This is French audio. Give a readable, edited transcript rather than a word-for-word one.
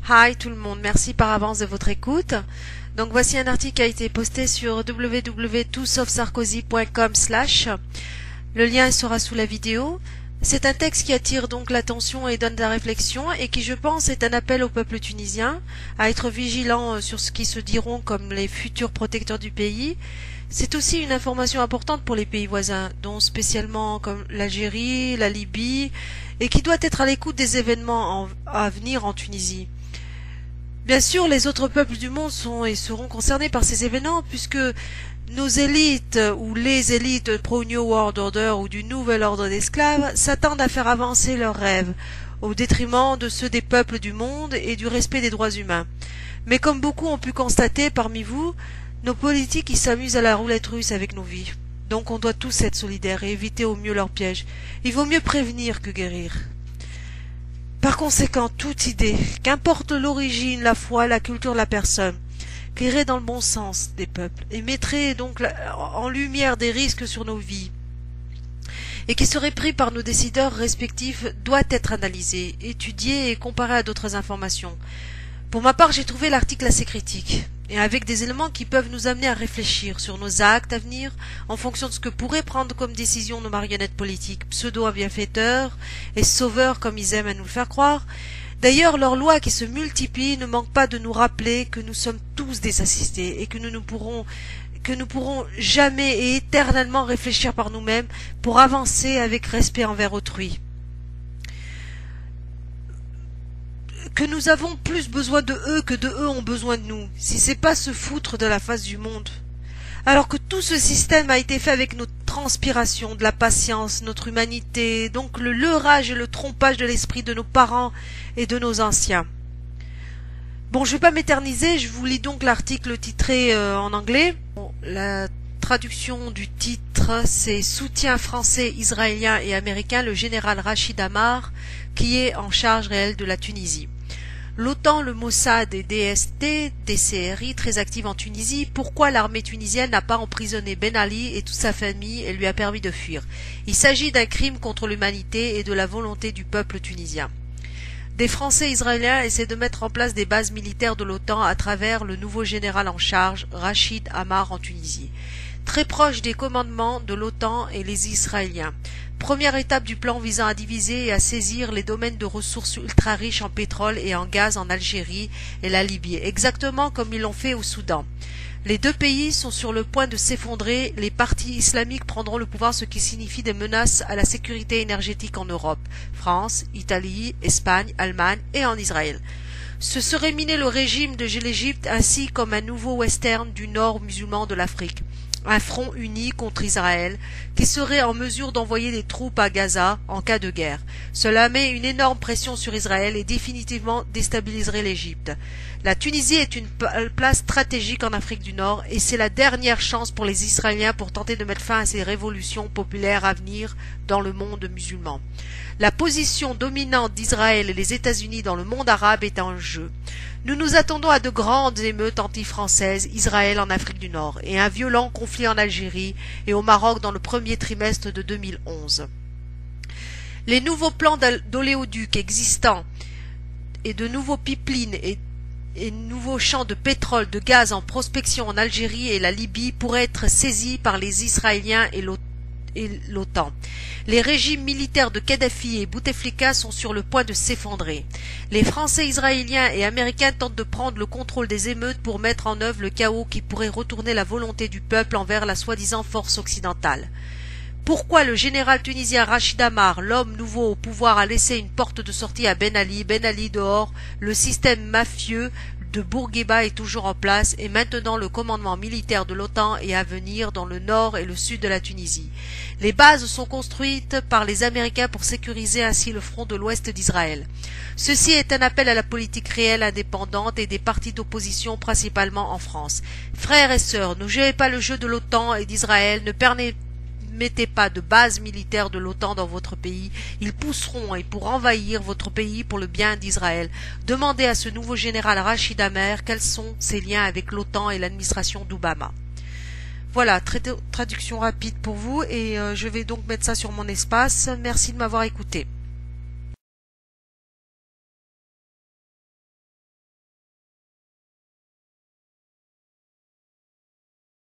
Hi tout le monde, merci par avance de votre écoute. Donc voici un article qui a été posté sur www.toutsaufsarkozy.com/. Le lien sera sous la vidéo. C'est un texte qui attire donc l'attention et donne de la réflexion et qui, je pense, est un appel au peuple tunisien à être vigilant sur ce qui se diront comme les futurs protecteurs du pays. C'est aussi une information importante pour les pays voisins, dont spécialement comme l'Algérie, la Libye, et qui doit être à l'écoute des événements à venir en Tunisie. Bien sûr, les autres peuples du monde sont et seront concernés par ces événements puisque nos élites ou les élites pro-New World Order ou du nouvel ordre d'esclaves s'attendent à faire avancer leurs rêves au détriment de ceux des peuples du monde et du respect des droits humains. Mais comme beaucoup ont pu constater parmi vous, nos politiques ils s'amusent à la roulette russe avec nos vies. Donc on doit tous être solidaires et éviter au mieux leurs pièges. Il vaut mieux prévenir que guérir. Par conséquent, toute idée, qu'importe l'origine, la foi, la culture de la personne, qui irait dans le bon sens des peuples et mettrait donc en lumière des risques sur nos vies et qui serait pris par nos décideurs respectifs doit être analysée, étudiée et comparée à d'autres informations. Pour ma part, j'ai trouvé l'article assez critique et avec des éléments qui peuvent nous amener à réfléchir sur nos actes à venir en fonction de ce que pourraient prendre comme décision nos marionnettes politiques, pseudo-bienfaiteurs et sauveurs comme ils aiment à nous le faire croire. D'ailleurs, leurs lois qui se multiplient ne manquent pas de nous rappeler que nous sommes tous des assistés et que nous ne pourrons jamais et éternellement réfléchir par nous-mêmes pour avancer avec respect envers autrui. Que nous avons plus besoin de eux que de eux ont besoin de nous, si c'est pas se foutre de la face du monde. Alors que tout ce système a été fait avec notre transpiration, de la patience, notre humanité, donc le leurrage et le trompage de l'esprit de nos parents et de nos anciens. Bon, je vais pas m'éterniser, je vous lis donc l'article titré en anglais. Bon, la traduction du titre, c'est « Soutien français, israélien et américain, le général Rachid Amar, qui est en charge réelle de la Tunisie ». L'OTAN, le Mossad et DST, DCRI, très actifs en Tunisie, pourquoi l'armée tunisienne n'a pas emprisonné Ben Ali et toute sa famille et lui a permis de fuir? Il s'agit d'un crime contre l'humanité et de la volonté du peuple tunisien. Des Français israéliens essaient de mettre en place des bases militaires de l'OTAN à travers le nouveau général en charge, Rachid Amar en Tunisie. Très proche des commandements de l'OTAN et les Israéliens. Première étape du plan visant à diviser et à saisir les domaines de ressources ultra riches en pétrole et en gaz en Algérie et la Libye, exactement comme ils l'ont fait au Soudan. Les deux pays sont sur le point de s'effondrer, les partis islamiques prendront le pouvoir, ce qui signifie des menaces à la sécurité énergétique en Europe, France, Italie, Espagne, Allemagne et en Israël. Ce serait miner le régime de l'Égypte ainsi comme un nouveau western du nord musulman de l'Afrique. Un front uni contre Israël, qui serait en mesure d'envoyer des troupes à Gaza en cas de guerre. Cela met une énorme pression sur Israël et définitivement déstabiliserait l'Égypte. La Tunisie est une place stratégique en Afrique du Nord et c'est la dernière chance pour les Israéliens pour tenter de mettre fin à ces révolutions populaires à venir dans le monde musulman. La position dominante d'Israël et des États-Unis dans le monde arabe est en jeu. Nous nous attendons à de grandes émeutes anti-françaises, Israël en Afrique du Nord, et un violent conflit en Algérie et au Maroc dans le premier trimestre de 2011. Les nouveaux plans d'oléoducs existants et de nouveaux pipelines et nouveaux champs de pétrole, de gaz en prospection en Algérie et la Libye pourraient être saisis par les Israéliens et l'OTAN. Les régimes militaires de Kadhafi et Bouteflika sont sur le point de s'effondrer. Les Français, Israéliens et Américains tentent de prendre le contrôle des émeutes pour mettre en œuvre le chaos qui pourrait retourner la volonté du peuple envers la soi-disant force occidentale. Pourquoi le général tunisien Rachid Amar, l'homme nouveau au pouvoir, a laissé une porte de sortie à Ben Ali dehors, le système mafieux de Bourguiba est toujours en place et maintenant le commandement militaire de l'OTAN est à venir dans le nord et le sud de la Tunisie. Les bases sont construites par les Américains pour sécuriser ainsi le front de l'ouest d'Israël. Ceci est un appel à la politique réelle indépendante et des partis d'opposition principalement en France. Frères et sœurs, ne jouez pas le jeu de l'OTAN et d'Israël, ne mettez pas de base militaire de l'OTAN dans votre pays, ils pousseront et pour envahir votre pays pour le bien d'Israël. Demandez à ce nouveau général Rachid Amar quels sont ses liens avec l'OTAN et l'administration d'Obama. Voilà, traduction rapide pour vous et je vais donc mettre ça sur mon espace. Merci de m'avoir écouté.